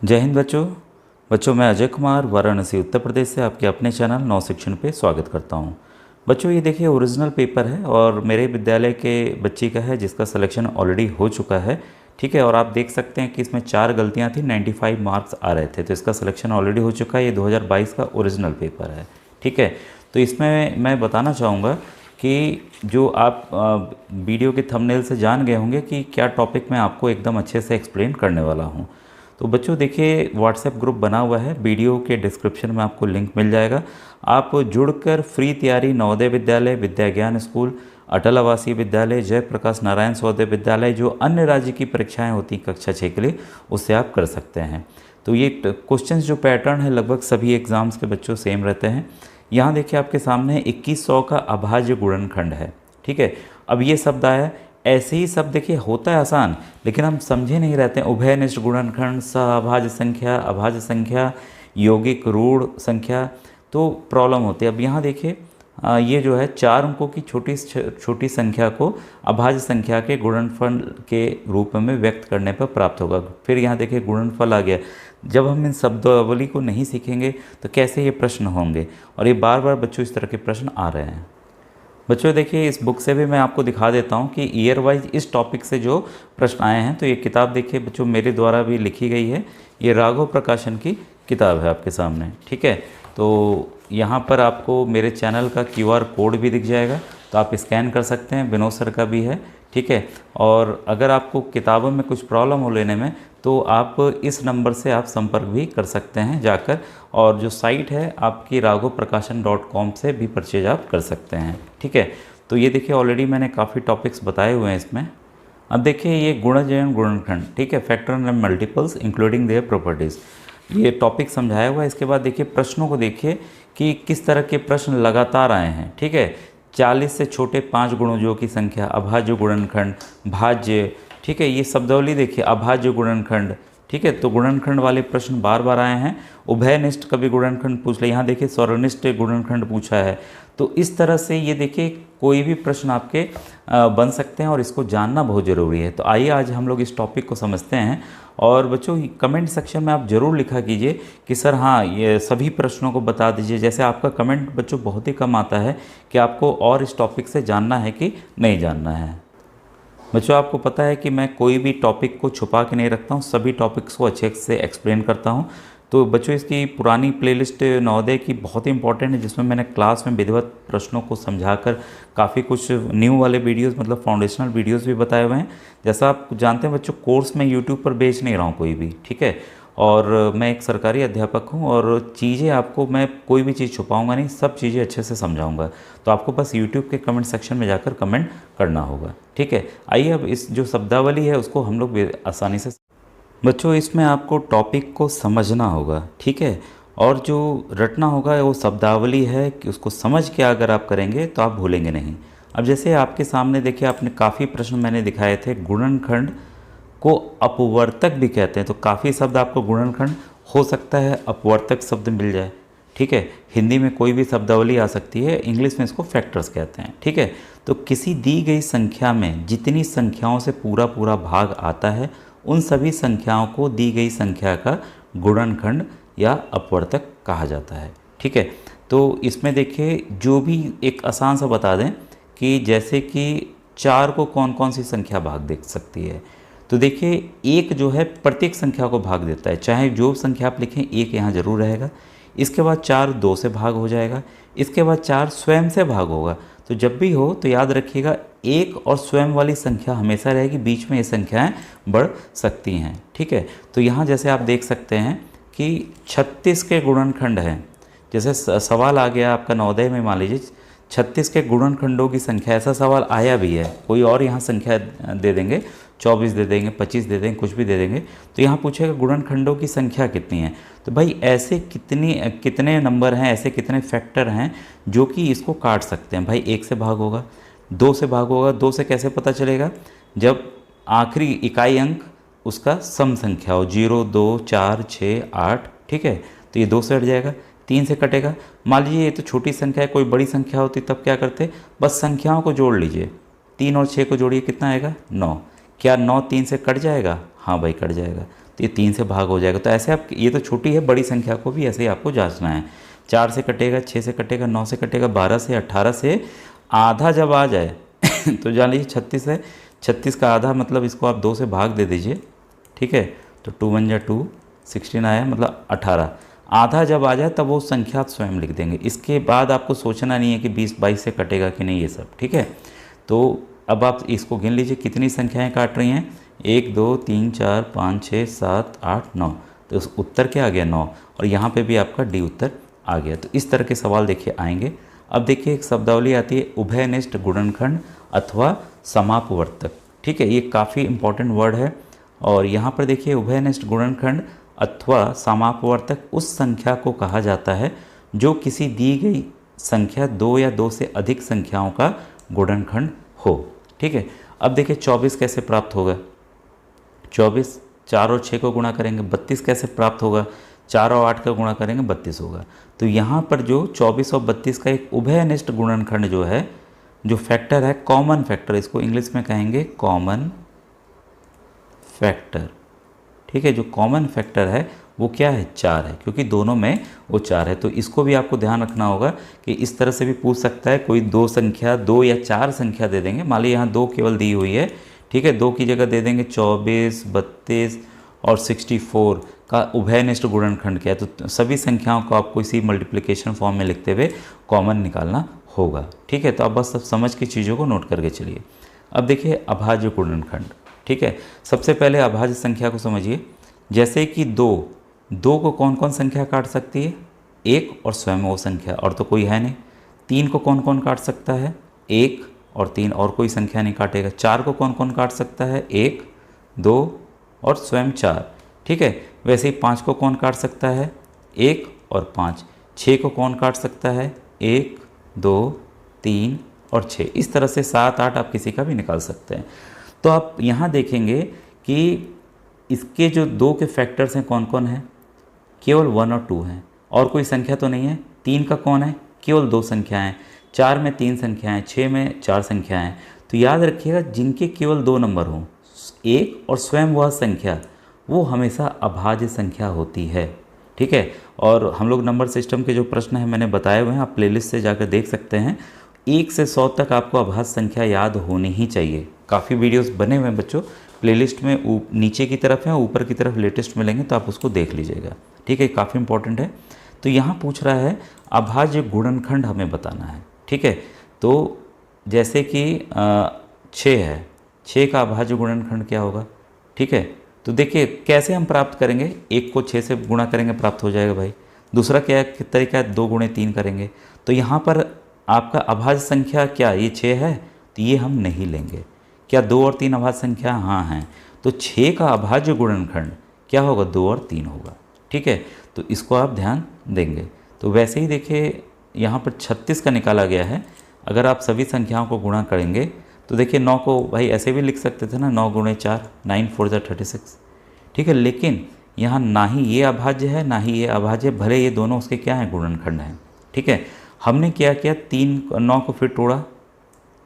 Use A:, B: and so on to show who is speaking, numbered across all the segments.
A: जय हिंद बच्चों। मैं अजय कुमार वाराणसी उत्तर प्रदेश से आपके अपने चैनल नव शिक्षण पे स्वागत करता हूँ। बच्चों ये देखिए ओरिजिनल पेपर है और मेरे विद्यालय के बच्ची का है जिसका सिलेक्शन ऑलरेडी हो चुका है। ठीक है, और आप देख सकते हैं कि इसमें 4 गलतियाँ थी, 95 मार्क्स आ रहे थे, तो इसका सिलेक्शन ऑलरेडी हो चुका है। ये 2022 का ओरिजिनल पेपर है। ठीक है, तो इसमें मैं बताना चाहूँगा कि जो आप वीडियो के थंबनेल से जान गए होंगे कि क्या टॉपिक मैं आपको एकदम अच्छे से एक्सप्लेन करने वाला हूँ। तो बच्चों देखिए व्हाट्सएप ग्रुप बना हुआ है, वीडियो के डिस्क्रिप्शन में आपको लिंक मिल जाएगा। आप जुड़कर फ्री तैयारी नवोदय विद्यालय, विद्या ज्ञान स्कूल, अटल आवासीय विद्यालय, जयप्रकाश नारायण सौदे विद्यालय, जो अन्य राज्य की परीक्षाएं होती कक्षा 6 के लिए, उससे आप कर सकते हैं। तो ये क्वेश्चंस जो पैटर्न है लगभग सभी एग्ज़ाम्स के बच्चों सेम रहते हैं। यहाँ देखिए आपके सामने 2100 का अभाज्य गुणनखंड है। ठीक है, अब ये शब्द आया, ऐसे ही सब देखिए होता है आसान, लेकिन हम समझे नहीं रहते हैं। उभयनिष्ठ गुणनखंड, अभाज्य संख्या, यौगिक रूढ़ संख्या, तो प्रॉब्लम होती है। अब यहाँ देखिए ये जो है 4 अंकों की छोटी संख्या को अभाज्य संख्या के गुणनफल के रूप में व्यक्त करने पर प्राप्त होगा। फिर यहाँ देखिए गुणनफल आ गया। जब हम इन शब्दावली को नहीं सीखेंगे तो कैसे ये प्रश्न होंगे, और ये बार बार बच्चों इस तरह के प्रश्न आ रहे हैं। बच्चों देखिए इस बुक से भी मैं आपको दिखा देता हूँ कि ईयर वाइज इस टॉपिक से जो प्रश्न आए हैं। तो ये किताब देखिए बच्चों मेरे द्वारा भी लिखी गई है, ये राघव प्रकाशन की किताब है आपके सामने। ठीक है, तो यहाँ पर आपको मेरे चैनल का QR कोड भी दिख जाएगा, तो आप स्कैन कर सकते हैं। विनोद सर का भी है। ठीक है, और अगर आपको किताबों में कुछ प्रॉब्लम हो लेने में, तो आप इस नंबर से आप संपर्क भी कर सकते हैं जाकर, और जो साइट है आपकी raghvprakasan.com से भी परचेज आप कर सकते हैं। ठीक है, तो ये देखिए ऑलरेडी मैंने काफ़ी टॉपिक्स बताए हुए हैं इसमें। अब देखिए ये गुणज गुणनखंड, ठीक है, factor and multiples including there properties, ये टॉपिक समझाया हुआ है। इसके बाद देखिए प्रश्नों को देखिए कि किस तरह के प्रश्न लगातार आए हैं। ठीक है, 40 से छोटे 5 गुणजों की संख्या, अभाज्य गुणनखंड, भाज्य। ठीक है, ये शब्दावली देखिए, अभाज्य गुणनखंड। ठीक है, तो गुणनखंड वाले प्रश्न बार बार आए हैं। उभयनिष्ठ कभी गुणनखंड पूछ ले, यहाँ देखिए स्वरनिष्ठ गुणनखंड पूछा है। तो इस तरह से ये देखिए कोई भी प्रश्न आपके बन सकते हैं, और इसको जानना बहुत ज़रूरी है। तो आइए आज हम लोग इस टॉपिक को समझते हैं। और बच्चों कमेंट सेक्शन में आप ज़रूर लिखा कीजिए कि सर हाँ ये सभी प्रश्नों को बता दीजिए। जैसे आपका कमेंट बच्चों बहुत ही कम आता है कि आपको और इस टॉपिक से जानना है कि नहीं जानना है। बच्चों आपको पता है कि मैं कोई भी टॉपिक को छुपा के नहीं रखता हूँ, सभी टॉपिक्स को अच्छे से एक्सप्लेन करता हूँ। तो बच्चों इसकी पुरानी प्लेलिस्ट नवोदय की बहुत ही इंपॉर्टेंट है, जिसमें मैंने क्लास में विधिवत प्रश्नों को समझाकर काफ़ी कुछ न्यू वाले वीडियोस मतलब फाउंडेशनल वीडियोस भी बताए हुए हैं। जैसा आप जानते हैं बच्चों, कोर्स में यूट्यूब पर बेच नहीं रहा हूँ कोई भी। ठीक है, और मैं एक सरकारी अध्यापक हूँ, और चीज़ें आपको मैं कोई भी चीज़ छुपाऊंगा नहीं, सब चीज़ें अच्छे से समझाऊंगा। तो आपको बस यूट्यूब के कमेंट सेक्शन में जाकर कमेंट करना होगा। ठीक है, आइए अब इस जो शब्दावली है उसको हम लोग आसानी से बच्चों इसमें आपको टॉपिक को समझना होगा। ठीक है, और जो रटना होगा वो शब्दावली है कि उसको समझ के अगर आप करेंगे तो आप भूलेंगे नहीं। अब जैसे आपके सामने देखिए, आपने काफ़ी प्रश्न मैंने दिखाए थे। गुणनखंड को अपवर्तक भी कहते हैं, तो काफ़ी शब्द आपको गुणनखंड हो सकता है अपवर्तक शब्द मिल जाए। ठीक है, हिंदी में कोई भी शब्दावली आ सकती है, इंग्लिश में इसको फैक्टर्स कहते हैं। ठीक है, तो किसी दी गई संख्या में जितनी संख्याओं से पूरा पूरा भाग आता है, उन सभी संख्याओं को दी गई संख्या का गुणनखंड या अपवर्तक कहा जाता है। ठीक है, तो इसमें देखिए जो भी एक आसान सा बता दें कि जैसे कि 4 को कौन कौन सी संख्या भाग दे सकती है। तो देखिए एक जो है प्रत्येक संख्या को भाग देता है, चाहे जो संख्या आप लिखें एक यहाँ जरूर रहेगा। इसके बाद 4 2 से भाग हो जाएगा। इसके बाद 4 स्वयं से भाग होगा। तो जब भी हो तो याद रखिएगा एक और स्वयं वाली संख्या हमेशा रहेगी, बीच में ये संख्याएं बढ़ सकती हैं। ठीक है, तो यहाँ जैसे आप देख सकते हैं कि 36 के गुणनखंड हैं। जैसे सवाल आ गया आपका नवोदय में, मान लीजिए 36 के गुणनखंडों की संख्या, ऐसा सवाल आया भी है। कोई और यहाँ संख्या दे देंगे, 24 दे देंगे, 25 दे देंगे, कुछ भी दे देंगे, तो यहाँ पूछेगा गुणनखंडों की संख्या कितनी है। तो भाई ऐसे कितने नंबर हैं, ऐसे कितने फैक्टर हैं जो कि इसको काट सकते हैं। भाई 1 से भाग होगा, 2 से भाग होगा। 2 से कैसे पता चलेगा, जब आखिरी इकाई अंक उसका सम संख्या हो, 0 2 4 6 8। ठीक है, तो ये 2 से हट जाएगा। 3 से कटेगा। मान लीजिए ये तो छोटी संख्या है, कोई बड़ी संख्या होती तब क्या करते, बस संख्याओं को जोड़ लीजिए। 3 और 6 को जोड़िए, कितना आएगा 9। क्या 9 3 से कट जाएगा, हाँ भाई कट जाएगा। तो ये 3 से भाग हो जाएगा। तो ऐसे आप, ये तो छोटी है, बड़ी संख्या को भी ऐसे ही आपको जांचना है। 4 से कटेगा, 6 से कटेगा, 9 से कटेगा, 12 से, 18 से आधा जब आ जाए तो जान लीजिए 36 है। 36 का आधा मतलब इसको आप 2 से भाग दे दीजिए, ठीक है। तो 2 1 जा 2, 16 आया, मतलब 18। आधा जब आ जाए तब वो संख्या आप स्वयं लिख देंगे। इसके बाद आपको सोचना नहीं है कि 20 22 से कटेगा कि नहीं, ये सब ठीक है। तो अब आप इसको गिन लीजिए कितनी संख्याएं काट रही हैं। 1 2 3 4 5 6 7 8 9। तो उस उत्तर क्या आ गया 9, और यहाँ पे भी आपका डी उत्तर आ गया। तो इस तरह के सवाल देखिए आएंगे। अब देखिए एक शब्दावली आती है उभयनिष्ठ गुणनखंड अथवा समापवर्तक, ठीक है। ये काफ़ी इंपॉर्टेंट वर्ड है। और यहाँ पर देखिए उभयनिष्ठ गुणनखंड अथवा समापवर्तक उस संख्या को कहा जाता है जो किसी दी गई संख्या 2 या 2 से अधिक संख्याओं का गुणनखंड हो, ठीक है। अब देखिए 24 कैसे प्राप्त होगा। 24 4 और 6 को गुणा करेंगे। 32 कैसे प्राप्त होगा। 4 और 8 का गुणा करेंगे, 32 होगा। तो यहाँ पर जो 24 और 32 का एक उभयनिष्ठ गुणनखंड जो है, जो फैक्टर है, कॉमन फैक्टर, इसको इंग्लिश में कहेंगे कॉमन फैक्टर, ठीक है। जो कॉमन फैक्टर है वो क्या है, 4 है, क्योंकि दोनों में वो 4 है। तो इसको भी आपको ध्यान रखना होगा कि इस तरह से भी पूछ सकता है। कोई 2 संख्या, 2 या 4 संख्या दे देंगे, मान लीजिए यहाँ 2 केवल दी हुई है, ठीक है। 2 की जगह दे देंगे 24 32 और 64 का उभयनिष्ठ गुणनखंड क्या है। तो सभी संख्याओं को आपको इसी मल्टीप्लिकेशन फॉर्म में लिखते हुए कॉमन निकालना होगा, ठीक है। तो आप बस सब समझ के चीज़ों को नोट करके चलिए। अब देखिए अभाज्य गुणनखंड, ठीक है। सबसे पहले अभाज्य संख्या को समझिए। जैसे कि 2 को कौन कौन संख्या काट सकती है, 1 और स्वयं वो संख्या, और तो कोई है नहीं। 3 को कौन कौन काट सकता है, 1 और 3, और कोई संख्या नहीं काटेगा। 4 को कौन कौन काट सकता है, 1 2 और स्वयं 4, ठीक है। वैसे ही 5 को कौन काट सकता है, 1 और 5। 6 को कौन काट सकता है, 1 2 3 और 6। इस तरह से 7 8 आप किसी का भी निकाल सकते हैं। तो आप यहाँ देखेंगे कि इसके जो 2 के फैक्टर्स हैं कौन कौन हैं, केवल 1 और 2 हैं, और कोई संख्या तो नहीं है। 3 का कौन है, केवल 2 संख्याएं। 4 में 3 संख्याएं, 6 में 4 संख्याएं। तो याद रखिएगा जिनके केवल 2 नंबर हों, 1 और स्वयं वह संख्या, वो हमेशा अभाज्य संख्या होती है, ठीक है। और हम लोग नंबर सिस्टम के जो प्रश्न हैं मैंने बताए हुए हैं, आप प्लेलिस्ट से जाकर देख सकते हैं। 1 से 100 तक आपको अभाज्य संख्या याद होनी ही चाहिए। काफ़ी वीडियोस बने हुए हैं बच्चों, प्लेलिस्ट में नीचे की तरफ है, ऊपर की तरफ लेटेस्ट मिलेंगे, तो आप उसको देख लीजिएगा, ठीक है। काफ़ी इंपॉर्टेंट है। तो यहाँ पूछ रहा है अभाज्य गुणनखंड हमें बताना है, ठीक है। तो जैसे कि 6 है, 6 का अभाज्य गुणनखंड क्या होगा, ठीक है। तो देखिए कैसे हम प्राप्त करेंगे, 1 को 6 से गुणा करेंगे प्राप्त हो जाएगा भाई। दूसरा क्या है, तरीका है 2 गुणे 3 करेंगे। तो यहाँ पर आपका अभाज्य संख्या क्या, ये 6 है, तो ये हम नहीं लेंगे। क्या 2 और 3 अभाज्य संख्या, हाँ हैं। तो 6 का अभाज्य गुणनखंड क्या होगा, 2 और 3 होगा, ठीक है। तो इसको आप ध्यान देंगे। तो वैसे ही देखिए यहाँ पर 36 का निकाला गया है। अगर आप सभी संख्याओं को गुणा करेंगे तो देखिए 9 को भाई ऐसे भी लिख सकते थे ना, 9 गुणे 4, 9 4 जा 36, ठीक है। लेकिन यहाँ ना ही ये अभाज्य है ना ही ये अभाज्य, भले ये दोनों उसके क्या हैं, गुणनखंड हैं, ठीक है। हमने क्या किया, 9 को फिर तोड़ा,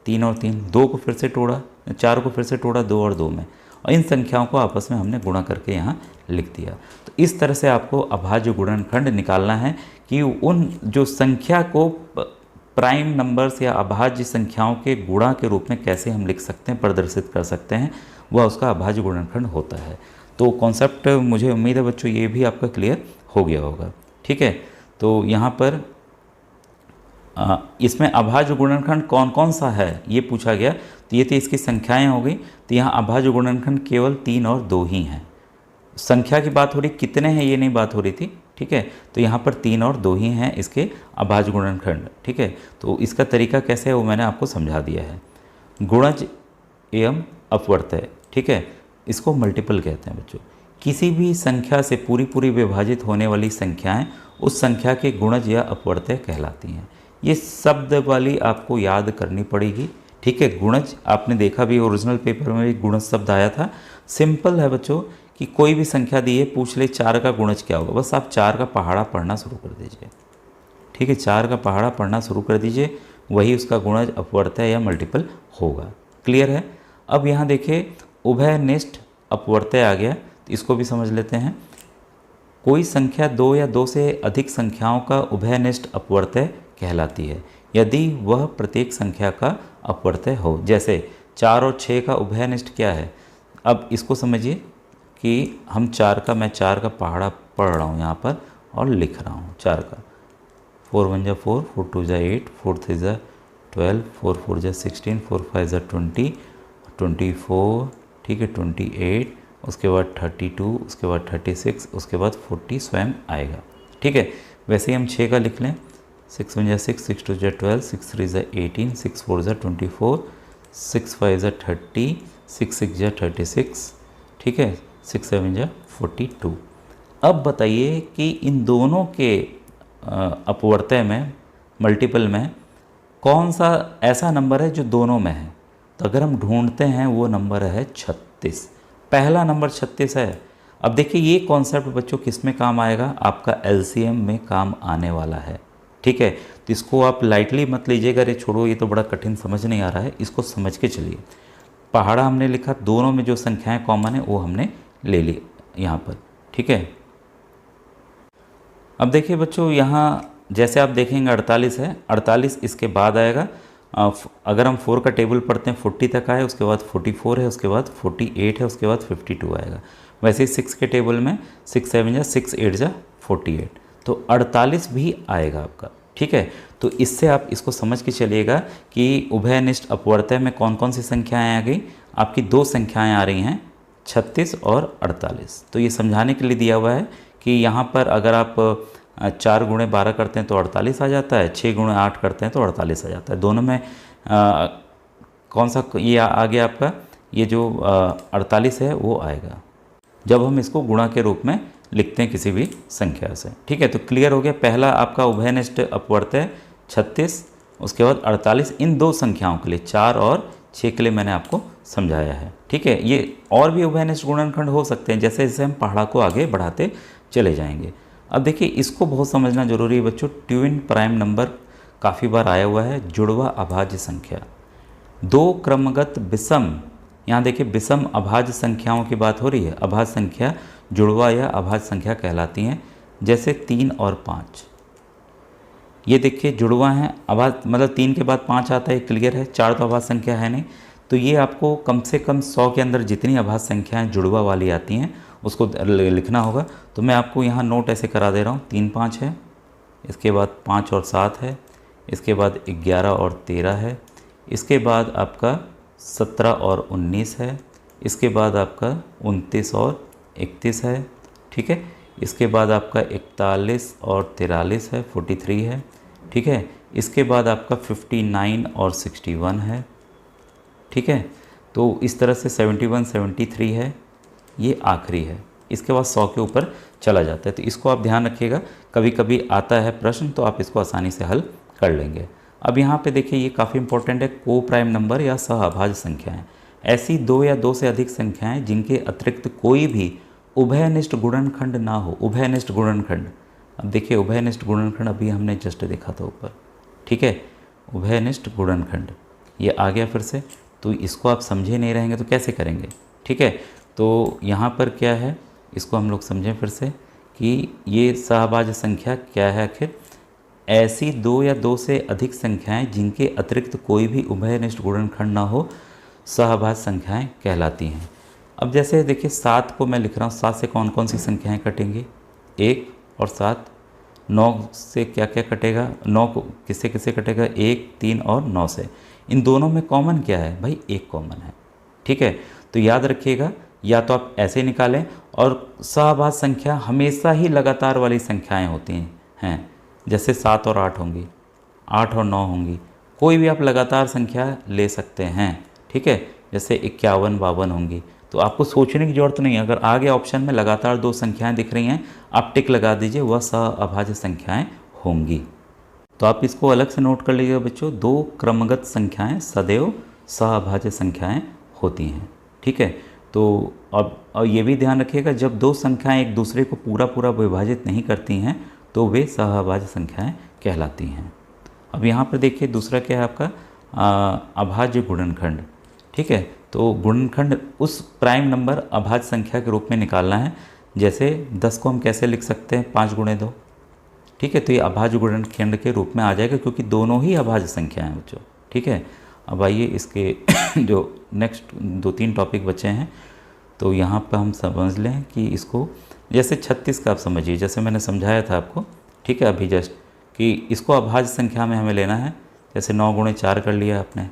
A: 3 और 3, 2 को फिर से तोड़ा, 4 को फिर से तोड़ा 2 और 2 में, और इन संख्याओं को आपस में हमने गुणा करके यहाँ लिख दिया। तो इस तरह से आपको अभाज्य गुणनखंड निकालना है कि उन जो संख्या को प्राइम नंबर्स या अभाज्य संख्याओं के गुणा के रूप में कैसे हम लिख सकते हैं, प्रदर्शित कर सकते हैं, वह उसका अभाज्य गुणनखंड होता है। तो कॉन्सेप्ट मुझे उम्मीद है बच्चों ये भी आपका क्लियर हो गया होगा, ठीक है। तो यहाँ पर इसमें अभाज्य गुणनखंड कौन कौन सा है ये पूछा गया। तो ये तो इसकी संख्याएं हो गई। तो यहाँ अभाज्य गुणनखंड केवल 3 और 2 ही हैं। संख्या की बात हो रही, कितने हैं ये नहीं बात हो रही थी, ठीक है। तो यहाँ पर 3 और 2 ही हैं इसके अभाज्य गुणनखंड, ठीक है। तो इसका तरीका कैसे है वो मैंने आपको समझा दिया है। गुणज एवं अपवर्तय, ठीक है, इसको मल्टीपल कहते हैं बच्चों। किसी भी संख्या से पूरी पूरी विभाजित होने वाली संख्याएं उस संख्या के गुणज या अपवर्तय कहलाती हैं। ये शब्द वाली आपको याद करनी पड़ेगी, ठीक है। गुणज आपने देखा भी, ओरिजिनल पेपर में भी गुणज शब्द आया था। सिंपल है बच्चों कि कोई भी संख्या दी है, पूछ ले 4 का गुणज क्या होगा, बस आप 4 का पहाड़ा पढ़ना शुरू कर दीजिए, ठीक है। 4 का पहाड़ा पढ़ना शुरू कर दीजिए, वही उसका गुणज अपवर्तय या मल्टीपल होगा। क्लियर है। अब यहाँ देखिए उभयनिष्ठ अपवर्तय आ गया, तो इसको भी समझ लेते हैं। कोई संख्या दो या दो से अधिक संख्याओं का उभयनिष्ठ अपवर्तय कहलाती है यदि वह प्रत्येक संख्या का अपवर्तय हो। जैसे 4 और 6 का उभयनिष्ठ क्या है। अब इसको समझिए कि हम मैं 4 का पहाड़ा पढ़ रहा हूँ यहाँ पर और लिख रहा हूँ 4 का। 4 1 जा 4, 4 2 जा 8, 4 3 जा 12, 4 4 जा 16, 4 5 जा 20, 24, ठीक है 28, उसके बाद 32, उसके बाद 36, उसके बाद 40 स्वयं आएगा। ठीक है, वैसे ही हम 6 का लिख लें। 6 1 जा 6, 6 2 जा 12, 6 3 जा 18, 6 4 जा 24, 6 5 जा 30, 6 6 जा 36, ठीक है 6 7 जा 42। अब बताइए कि इन दोनों के अपवर्तय में, मल्टीपल में कौन सा ऐसा नंबर है जो दोनों में है। तो अगर हम ढूंढते हैं वो नंबर है 36। पहला नंबर 36 है। अब देखिए ये कॉन्सेप्ट बच्चों किस में काम आएगा, आपका एलसीएम में काम आने वाला है। ठीक है, तो इसको आप लाइटली मत लीजिएगा, अरे छोड़ो ये तो बड़ा कठिन समझ नहीं आ रहा है, इसको समझ के चलिए। पहाड़ा हमने लिखा, दोनों में जो संख्याएं कॉमन है वो हमने ले ली यहाँ पर। ठीक है, अब देखिए बच्चों यहाँ जैसे आप देखेंगे 48 है, 48 इसके बाद आएगा। अगर हम 4 का टेबल पढ़ते हैं 40 तक आए, उसके बाद 44 है, उसके बाद 48 है, उसके बाद 52 आएगा। वैसे ही 6 के टेबल में 6 7 जा 6 8 जा 48, तो 48 भी आएगा आपका। ठीक है, तो इससे आप इसको समझ के चलिएगा कि उभयनिष्ठ अपवर्तय में कौन कौन सी संख्याएँ आ गई। आपकी दो संख्याएँ आ रही हैं 36 और 48। तो ये समझाने के लिए दिया हुआ है कि यहाँ पर अगर आप 4 गुणे 12 करते हैं तो 48 आ जाता है, 6 गुणे 8 करते हैं तो 48 आ जाता है। दोनों में कौन सा ये आ गया आपका, ये जो 48 है वो आएगा जब हम इसको गुणा के रूप में लिखते हैं किसी भी संख्या से। ठीक है, तो क्लियर हो गया। पहला आपका उभयनिष्ठ अपवर्तय 36, उसके बाद 48, इन दो संख्याओं के लिए 4 और 6 के लिए मैंने आपको समझाया है। ठीक है, ये और भी उभयनिष्ठ गुणनखंड हो सकते हैं जैसे जैसे हम पहाड़ा को आगे बढ़ाते चले जाएंगे। अब देखिए इसको बहुत समझना जरूरी है बच्चों। ट्विन प्राइम नंबर काफ़ी बार आया हुआ है। जुड़वा अभाज्य संख्या, दो क्रमगत विषम, यहाँ देखिए विषम अभाज्य संख्याओं की बात हो रही है। अभाज्य संख्या जुड़वा या अभाज्य संख्या कहलाती हैं। जैसे 3 और 5, ये देखिए जुड़वा हैं, अभाज्य मतलब 3 के बाद 5 आता है, क्लियर है। 4 तो अभाज्य संख्या है नहीं, तो ये आपको कम से कम 100 के अंदर जितनी अभाज्य संख्याएं जुड़वा वाली आती हैं उसको लिखना होगा। तो मैं आपको यहाँ नोट ऐसे करा दे रहा हूँ। 3 5 है, इसके बाद 5 और 7 है, इसके बाद 11 और 13 है, इसके बाद आपका 17 और 19 है, इसके बाद आपका 29 और 31 है। ठीक है, इसके बाद आपका 41 और 43 है, 43 है। ठीक है, इसके बाद आपका 59 और 61 है। ठीक है, तो इस तरह से 71 73 है, ये आखिरी है। इसके बाद 100 के ऊपर चला जाता है। तो इसको आप ध्यान रखिएगा, कभी कभी आता है प्रश्न तो आप इसको आसानी से हल कर लेंगे। अब यहाँ पे देखिए ये काफ़ी इंपॉर्टेंट है, को प्राइम नंबर या सहअभाज्य संख्याएं, ऐसी दो या दो से अधिक संख्याएं जिनके अतिरिक्त कोई भी उभयनिष्ठ गुणनखंड ना हो। उभयनिष्ठ गुणनखंड, अब देखिए उभयनिष्ठ गुणनखंड अभी हमने जस्ट देखा था ऊपर। ठीक है, उभयनिष्ठ गुणनखंड ये आ गया फिर से, तो इसको आप समझे नहीं रहेंगे तो कैसे करेंगे। ठीक है, तो यहाँ पर क्या है इसको हम लोग समझें फिर से कि ये सहअभाज्य संख्या क्या है आखिर। ऐसी दो या दो से अधिक संख्याएं जिनके अतिरिक्त कोई भी उभयनिष्ठ गुणनखंड ना हो सहअभाज्य संख्याएं कहलाती हैं। अब जैसे देखिए 7 को मैं लिख रहा हूँ, 7 से कौन कौन सी संख्याएं कटेंगी, 1 और 7। 9 से क्या क्या कटेगा, 9 को किससे किससे कटेगा, 1 3 और 9 से। इन दोनों में कॉमन क्या है भाई, 1 कॉमन है। ठीक है, तो याद रखिएगा, या तो आप ऐसे निकालें, और सहअभाज्य संख्या हमेशा ही लगातार वाली संख्याएं होती हैं, जैसे 7 और 8 होंगी, 8 और 9 होंगी, कोई भी आप लगातार संख्या ले सकते हैं। ठीक है, जैसे 51 52 होंगी, तो आपको सोचने की ज़रूरत नहीं है। अगर आगे ऑप्शन में लगातार दो संख्याएं दिख रही हैं, आप टिक लगा दीजिए, वह सहअभाज्य संख्याएं होंगी। तो आप इसको अलग से नोट कर लीजिएगा बच्चों, दो क्रमगत संख्याएं सदैव सहअभाज्य संख्याएं होती हैं। ठीक है, तो अब ये भी ध्यान रखिएगा, जब दो संख्याएं एक दूसरे को पूरा पूरा विभाजित नहीं करती हैं तो वे सहअभाज्य संख्याएं कहलाती हैं। अब यहाँ पर देखिए दूसरा क्या है आपका, अभाज्य गुणनखंड। ठीक है, तो गुणनखंड उस प्राइम नंबर अभाज्य संख्या के रूप में निकालना है। जैसे 10 को हम कैसे लिख सकते हैं, 5 गुणे 2। ठीक है, तो ये अभाज्य गुणनखंड के रूप में आ जाएगा क्योंकि दोनों ही अभाज्य संख्या हैं बच्चों। ठीक है, अब आइए इसके जो नेक्स्ट 2-3 टॉपिक बचे हैं, तो यहाँ पर हम समझ लें कि इसको जैसे 36 का आप समझिए, जैसे मैंने समझाया था आपको, ठीक है अभी जस्ट, कि इसको अभाज्य संख्या में हमें लेना है। जैसे 9 गुणे 4 कर लिया आपने,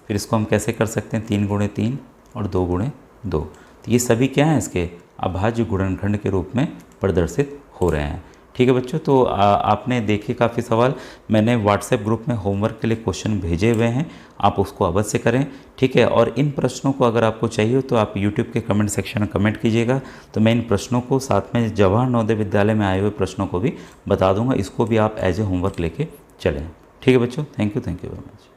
A: फिर इसको हम कैसे कर सकते हैं, 3 गुणे 3 और 2 गुणे 2। तो ये सभी क्या हैं, इसके अभाज्य गुणनखंड के रूप में प्रदर्शित हो रहे हैं। ठीक है बच्चों, तो आपने देखे काफ़ी सवाल, मैंने व्हाट्सएप ग्रुप में होमवर्क के लिए क्वेश्चन भेजे हुए हैं, आप उसको अवश्य करें। ठीक है, और इन प्रश्नों को अगर आपको चाहिए तो आप यूट्यूब के कमेंट सेक्शन में कमेंट कीजिएगा, तो मैं इन प्रश्नों को साथ में जवाहर नवोदय विद्यालय में आए हुए प्रश्नों को भी बता दूंगा। इसको भी आप एज ए होमवर्क लेके चलें। ठीक है बच्चों, थैंक यू वेरी मच।